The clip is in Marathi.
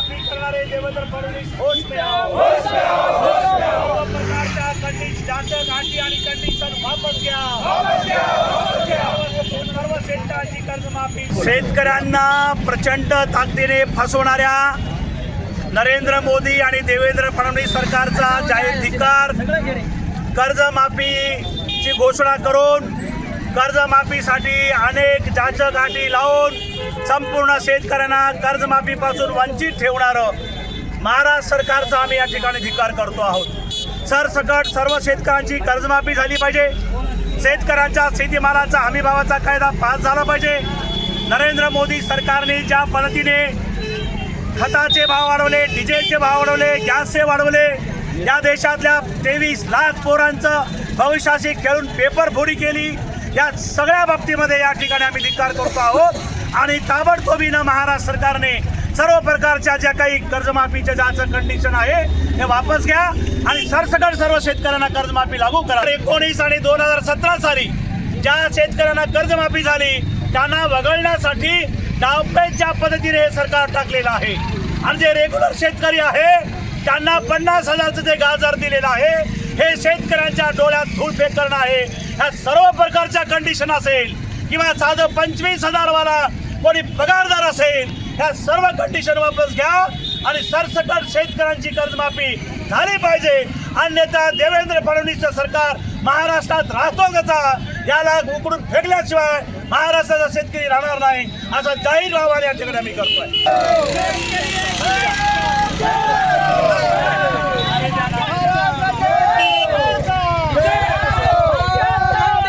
कर्जमाफी करणारे देवेंद्र फडणवीस होश में आओ, होश में आओ, होश में आओ। सर्व प्रकारच्या जाचक अटी आणि कंडिशन वापस घ्या, वापस घ्या, वापस घ्या। सर्व शेतकऱ्यांची कर्जमाफी। शेतकऱ्यांना प्रचंड ताकदीने फसवणाऱ्या नरेंद्र मोदी आणि देवेंद्र फडणवीस सरकारचा जाहीर धिक्कार। कर्जमाफीची घोषणा करून कर्जमाफीसाठी अनेक जाचक अटी लावून संपूर्ण शेतकऱ्यांना कर्जमाफीपासून वंचित ठेवणारं महाराष्ट्र सरकारचा आम्ही या ठिकाणी धिक्कार करतो आहोत। सरसकट सर्व शेतकऱ्यांची कर्जमाफी झाली पाहिजे। शेतकऱ्यांच्या शेतीमालाचा हमीभावाचा कायदा पास झाला पाहिजे। नरेंद्र मोदी सरकारने ज्या पद्धतीने खताचे भाव वाढवले, डिझेलचे भाव वाढवले, गॅसचे वाढवले, या देशातल्या 23 लाख पोरांचं भविष्याशी खेळून पेपरफोडी केली, या सगळ्या बाबतीमध्ये या ठिकाणी आम्ही धिक्कार करतो आहोत। आणि ताबडतोबीनं महाराष्ट्र सरकारने सर्व प्रकारच्या ज्या काही कर्जमाफीच्या ज्याचं कंडिशन आहे हे वापस घ्या आणि सरसकट सर्व शेतकऱ्यांना कर्जमाफी लागू करा। 19 आणि 2017 साली ज्या शेतकऱ्यांना कर्जमाफी झाली त्यांना वगळण्यासाठी डावपेच ज्या पद्धतीने हे सरकार टाकलेलं आहे आणि जे रेग्युलर शेतकरी आहे त्यांना 50,000चं जे गाजर दिलेलं आहे हे शेतकऱ्यांच्या डोळ्यात धूळफेक करणं आहे। ह्या सर्व प्रकारच्या कंडिशन असेल किंवा साधं 25,000 वाला कोणी पगारदार असेल, ह्या सर्व कंडिशन वापस घ्या आणि सरसकट शेतकऱ्यांची कर्जमाफी झाली पाहिजे। अन्यथा देवेंद्र फडणवीसचं सरकार महाराष्ट्रात राहतो कसा याला उकडून फेकल्याशिवाय महाराष्ट्राचा शेतकरी राहणार नाही, असा जाहीर आवाहन या ठिकाणी आम्ही करतोय।